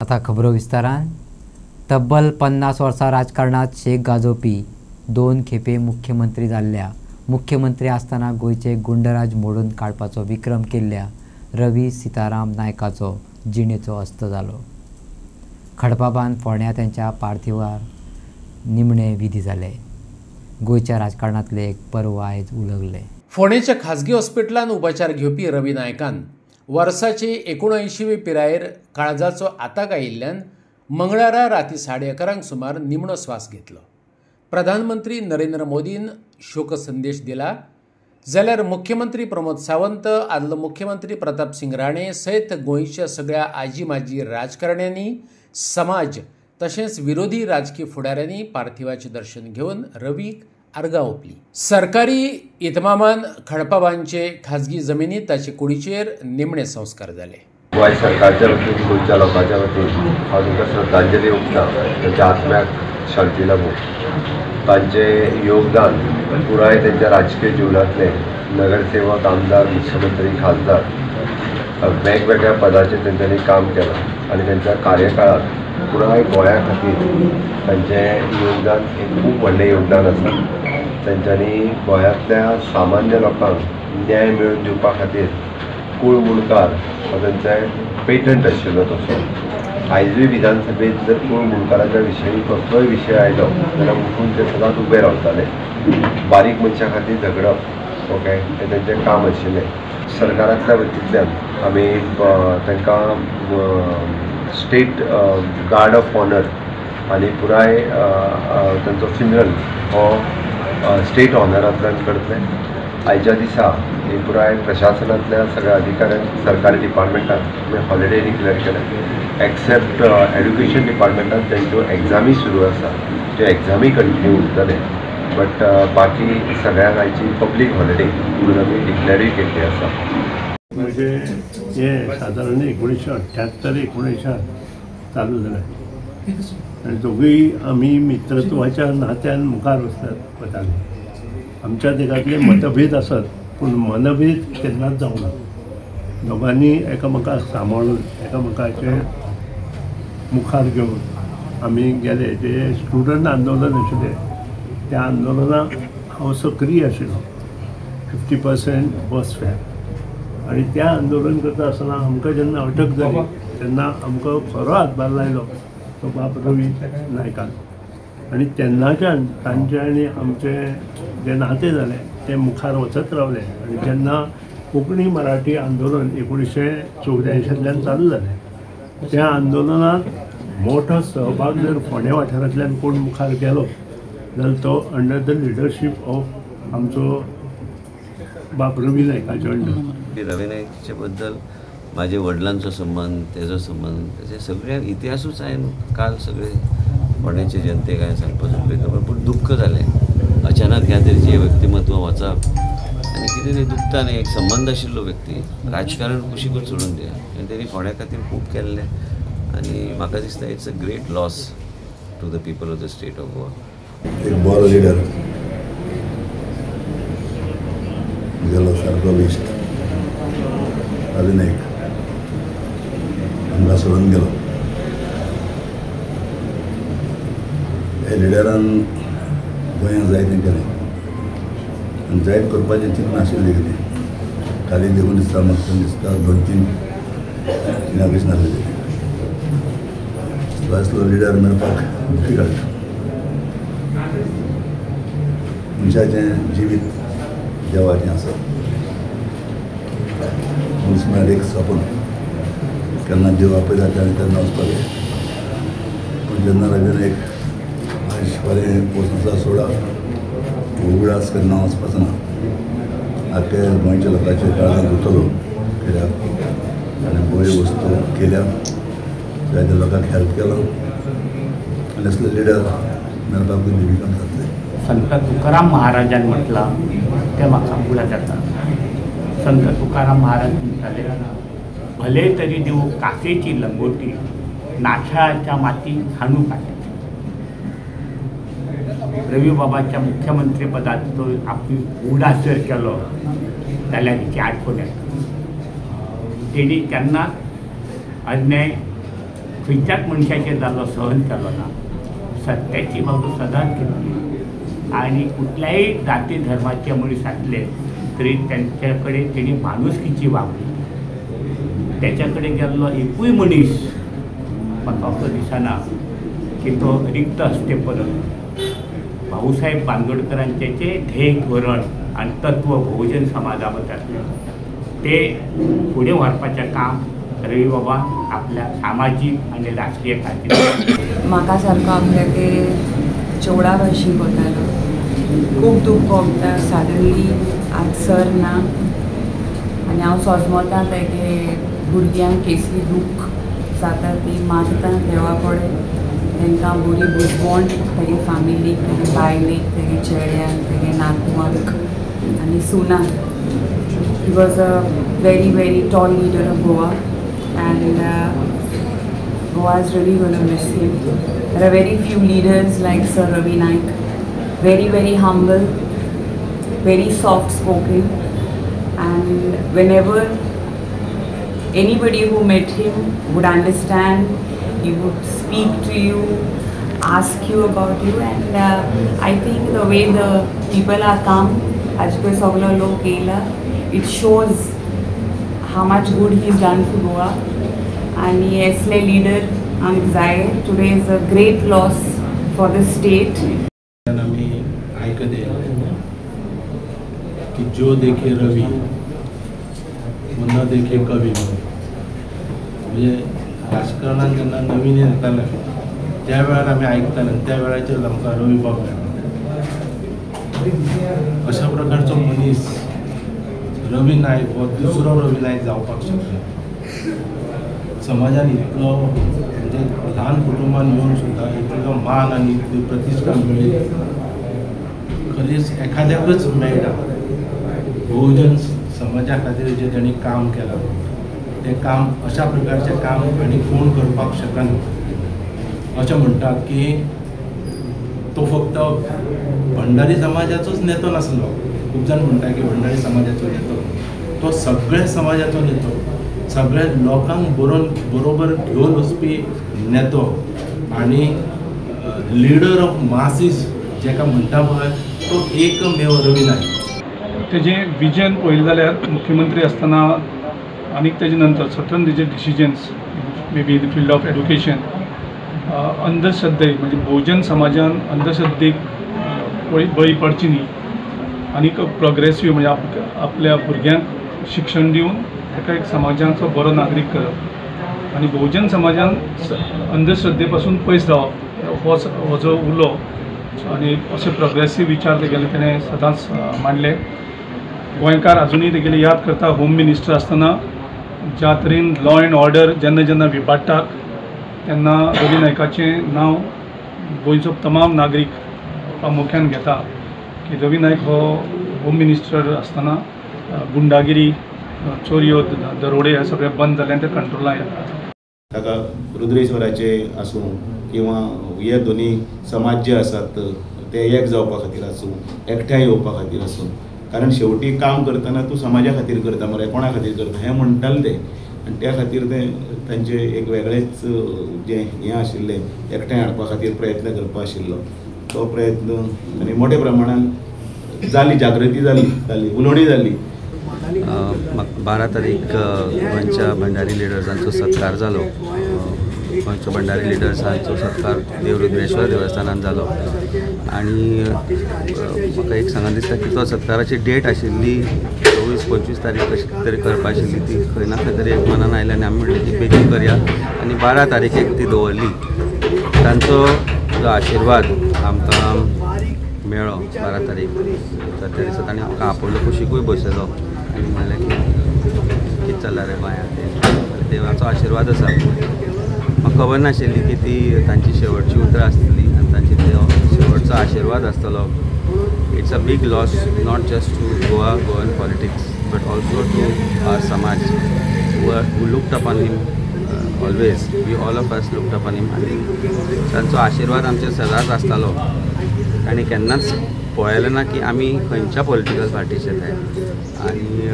आता खबरो विस्तारान। तब्बल 50 वर्सां राजकारणात शेक गाजोवपी 2 खेपे मुख्यमंत्री जाल्ल्या मुख्यमंत्री आसतना गोयचे गुंडराज मोडून काडपाचो विक्रम केल्ल्या रवी सीताराम नायकाचो जिणेचो अस्त जालो। खडपाबान फोंड्या त्यांच्या पार्थिवार निमणे विधी जाले। गोयच्या राजकारणातले एक पर्व आयज उलगले। फोंडेच्या खाजगी हॉस्पिटलांत उपचार घेवपी रवी नायकान वर्साचे 79वे पिरायेर काळजाचो आताक आयिल्ल्यान मंगळारा राती 11:30 सुमार निमणो स्वास घेतलो। प्रधानमंत्री नरेंद्र मोदीन शोक संदेश दिला जाल्यार मुख्यमंत्री प्रमोद सावंत, आदलो मुख्यमंत्री प्रताप सिंग राणे सयत गोंयच्या सगळ्या आजी माजी राजकारण्यांनी, समाज तशेंच विरोधी राजकीय फुडाऱ्यांनी पार्थिवाचे दर्शन घेवन रवीक आर्गां ओंपली। सरकारी इतमामान खडपाबांचे खाजगी जमिनीत ताचे कुडीचेर निमणे संस्कार जाले। गोंय सरकारच्या वतीन गोंयच्या लोकांच्या वतीन हांव तुमकां श्रद्धांजली ओंपता तांच्या आत्म्याक शांती लाभूं। तांचें योगदान पुराय तांच्या राजकीय जिवनांतले नगरसेवक, आमदार, मुख्यमंत्री, खासदार वेगवेगळ्या पदाचेर तांच्यांनी काम केलां आनी तांच्या कार्यकाळांत पुराय गोंया खातीर तांचें योगदान एक खूब व्हडलें योगदान आसा। तांच्यांनी गोंयांतल्या सामान्य लोकांक न्याय मेळोवन दिवपा खातीर कूळ मुणकार हो तांचो पेटंट आशिल्लो तसो। आयजूय विधानसभेत जर कूळ मुणकाराच्या विशयी कसलोय विशय आयलो जाल्यार उठून ते सदांच उबे रावताले। बारीक मनशा खातीर झगडप ओके हें तांचें काम आशिल्लें। सरकारांतल्या वतींतल्यान आमी तांकां स्टेट गार्ड ऑफ ऑनर आनी पुराय तांचो फ्युनरल हो स्टेट ऑनरांतल्यान करतले। आयच्या दिसा ही पुराय प्रशासनातल्या सगळ्या अधिकाऱ्यांक सरकारी डिपार्टमेंटांत हॉलिडे डिक्लेअर केले एक्सेप्ट एड्युकेशन डिपार्टमेंटांत तांच्यो एग्जामी सुरू आसा, त्यो एग्जामी कंटिन्यू उरतले बट बाकी सगळ्यांक आयची पब्लीक हॉलिडे म्हणून आमी डिक्लेअरूय केल्ली आसा। म्हणजे हे सादारण 1978-19 चालू जालें आनी दोगूय आमी मित्रत्वाच्या नात्यान मुखार वताले। आमच्या देगांतले मतभेद आसत पूण मनभेद केन्नाच जावंक ना। दोगांनी एकामेकाक सांबाळून एकामेकाचे मुखार घेवन आमी गेले। जे स्टुडंट आंदोलन आशिल्लें त्या आंदोलनाक हांव सक्रीय आशिल्लो। 50% बस फेअर आनी त्या आंदोलन करता आसतना आमकां जेन्ना अटक जाली तेन्ना आमकां खरो हातभार लायलो तो बाब रवी नायकान आनी तेन्नाच्यान तांचे आनी आमचे जे नातें जालें तें मुखार वचत रावलें। आनी जेन्ना कोंकणी मराठी आंदोलन 1984 चालू जालें त्या आंदोलनात मोठो सहभाग जर फोंड्या वाठारांतल्यान कोण मुखार गेलो जाल्यार तो अंडर द लिडरशीप ऑफ आमचो बाब रवी नायकाचे अंडर। रवी नायकाचे बद्दल माझे वडिलांचो संबंध, तेजो संबंध, त्याचे सगळे इतिहासूच हांवें काल सगळे फोंड्याचे जनतेक हांवें सांगपाचो प्रयत्न पूण दुख्ख जालें अचानक ह्या तरेचें व्यक्तिमत्व वचप आनी कितें तें दुखता न्ही। एक संबंध आशिल्लो व्यक्ती राजकारण कुशीकूच सोडून दिया आनी तेणी फोंड्या खातीर खूब केल्लें आनी म्हाका दिसता it's a great loss to the people of the state of Goa. एक बरो लिडर गेलो सारको बेस्ट रवी नायक आमकां सोडून गेलो। हे लिडरान गोंयांत जायतें केलें आनी जायत करपाचें चिंतन आशिल्लें कितें खाली देखून दिसता म्हाका दिसता 2-3 कित्याक नासलें तें असलो लिडर मेळपाक डिफिकल्ट। मनशाचें जिवीत देवाचें आसा मनीस म्हळ्यार एक सपन केन्ना देव आपयता तेन्ना वचपाक जाय पूण जेन्ना रवी नायक बरें पोस्टां सोडा उगडास केन्ना वचपाचो ना। आख्या गोंयच्या लोकांच्या काळजांत उरतलो कित्याक आनी बऱ्यो वस्तू केल्या जायत्या लोकांक हेल्प केलो आनी असले लिडर मेळपाक डिफिकल्ट जातलें। संत तुकाराम महाराजान म्हटलां तें म्हाका उगडास जाता। संत तुकाराम महाराज म्हणटाले भले तरी देव कासेची लंगोटी नाशाच्या मातीत हाणू काढे। रवी बाबाच्या मुख्यमंत्री पदात तो आपली उगडास जर केलो जाल्यार तिची आठवण येता। तेणी केन्ना अन्याय खंयच्याच मनशाचेर जाल्लो सहन केलो ना. सत्याची बाजू सदांच घेतली आणि कुठल्याही जाती धर्माचे मनीस आसले तरी त्यांच्याकडे तेणी माणुसकीची वागली. त्याच्याकडे गेल्लो एकूय मनीस म्हाका असो दिसना की तो रिक्त असते परत. भाऊसाहेब बांदोडकरांचे ध्येय धोरण आणि तत्व बहुजन समाजा बद्दल ते फुडें व्हरपाचें काम रवी बाबा आपल्या सामाजीक आणि राजकीय खातीर. म्हाका सारको आपल्याके 14 वर्षी करतालो. खूब दूख भोगता सडनली आज सर ना आनी हांव सोजमोता तेगे भुरग्यांक केसली दूख जाता ती मागता देवा कडेन तांकां बरी बुजवण तेगे फॅमिलीक तेगे बायलेक तेगे चेड्यांक तेगे नातवांक आनी Sunak. He was a very very tall leader of Goa and Goa is really going to miss him. There are very few leaders like Sir Ravi Naik, very humble, very soft spoken, and whenever anybody who met him would understand, he would speak to you, ask you about you, and I think the way the people are come, आज पळय सगलो लोक येयला, it shows how much good he's done for Goa. And असले leader आमकां जाय. Today is a great loss for the state. आम्ही ऐकते की जो देखे रवी न देखे कवी. म्हणजे राजकारणात जेन्ना नवीन येताले त्या वेळार आमी आयकताले त्या वेळाचेर आमकां रवी बाब मेळ्ळो. अशा प्रकारचो मनीस रवी नायक हो दुसरो रवी नायक जावपाक शकना. समाजान इतलो म्हणजे ल्हान कुटुंबान येवन सुद्दां इतलो मान आनी इतली प्रतिश्ठा मेळ्ळी खरीच एखाद्याकच मेळटा. बहुजन समाजा खातीर जें तेणी काम केलां तें काम अशा प्रकारचें काम आनी कोण करपाक शकना. अशें म्हणटात की तो फक्त भंडारी समाजाचोच नेतो नासलो. खूब जाण म्हणटा की भंडारी समाजाचो नेतो, तो सगळ्या समाजाचो नेतो, सगळ्या लोकांक बरोबर घेवन वचपी नेतो आनी लिडर ऑफ मासीस जेका म्हणटा पळय तो एकमेव रवी नायक. तेजें विजन पळयलें जाल्यार मुख्यमंत्री आसतना आनीक तेजे नंतर सतत तेजे decisions may be in the field of education अंधश्रद्धे म्हणजे बहुजन समाजान अंधश्रद्धेक बळी पडची न्ही आनीक प्रोग्रेसीव म्हणजे आपल्या भुरग्यांक शिक्षण दिवन ताका एक समाजाचो बरो नागरीक करप आनी बहुजन समाजान अंधश्रद्धे पासून पयस रावप हो जो उलो आनी अशे प्रोग्रेसीव विचार तेगेले तेणें सदांच मांडले. गोंयकार आजुनूय तेगेले याद करता होम मिनिस्टर आसतना ज्या तरेन लॉ एंड ऑर्डर जेन्ना विबाडटात तेन्ना रवी नायकाचें नांव गोंयचो तमाम नागरीक प्रामुख्यान घेता की रवी नायक हो होम मिनिस्टर आसतना गुंडागिरी चोरयो दरोडे हे सगळे बंद जाले आनी ते कंट्रोलान येता. ताका रुद्रेश्वराचे आसूं किंवा हे दोनी समाज जे आसात ते एक जावपा खातीर आसूं एकठांय येवपा खातीर आसूं कारण शेवटी काम करतना तूं समाजा खातीर करता मरे कोणा खातीर करता हें म्हणटाले ते आनी त्या खातीर ते तांचे एक वेगळेच जें हें आशिल्लें एकठांय हाडपा खातीर प्रयत्न करपा आशिल्लो तो प्रयत्न आनी मोठ्या प्रमाणान जाली जागृती जाली उलोवणी जाली. 12 तारीख गोंयच्या भंडारी लिडर्सांचो सत्कार जालो. गोंयच्या भंडारी लिडर्सांचो सत्कार देवरुद्रेश्वर देवस्थानान जालो आनी म्हाका एक सांगात दिसता की तो सत्काराची डेट आशिल्ली 24-25 तारीख कशी तरी करपा आशिल्ली ती खंय ना खंय तरी एक मनान आयलें आनी आमी म्हणलें की बेगीन करया आनी 12 तारीखेक ती दवरली. तांचो जो आशिर्वाद आमकां मेळ्ळो 12 तारीख तर त्या दिसा ताणें आमकां आपयलो कुशीकूय बसयलो आनी म्हणलें की कितें चल्लां रे बाया तें देवाचो आशिर्वाद आसा. म्हाका खबर नाशिल्ली की ती तांची शेवटची उतरां आसतली आनी तांची शेवटचो आशिर्वाद आसतलो. It's a big loss not just to Goan politics but also to our samaj who looked upon him always. We all of us looked upon him आनी तांचो आशिर्वाद आमचेर सदांच आसतालो आनी केन्नाच पळयलें ना की आमी खंयच्या पॉलिटिकल पार्टीचे ते आनी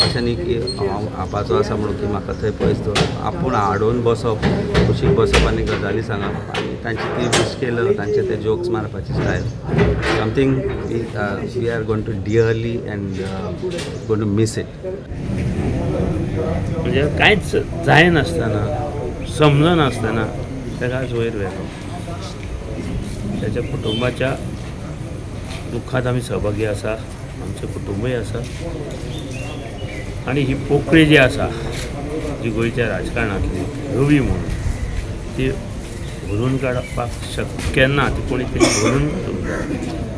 अशें न्ही की हांव आपाचो आसा म्हणून की म्हाका थंय पयस दवरप आपूण आडोवन बसप कुशीक बसप आनी गजाली सांगप आनी तांची ती विश केलं तांचे ते जोक्स मारपाची style something we are going to dearly and going to miss it. म्हणजे कांयच जायनासतना समजनासतना तेका वयर व्हेलो त्याच्या कुटुंबाच्या दुख्खात आमी सहभागी आसा आमचें कुटुंबूय आसा आनी ही पोकळी जी आसा जी गोंयच्या राजकारणांतली रवी म्हणून ती भरून काडपाक शक्य ना ती कोणी तरी भरून काडूंक जाय.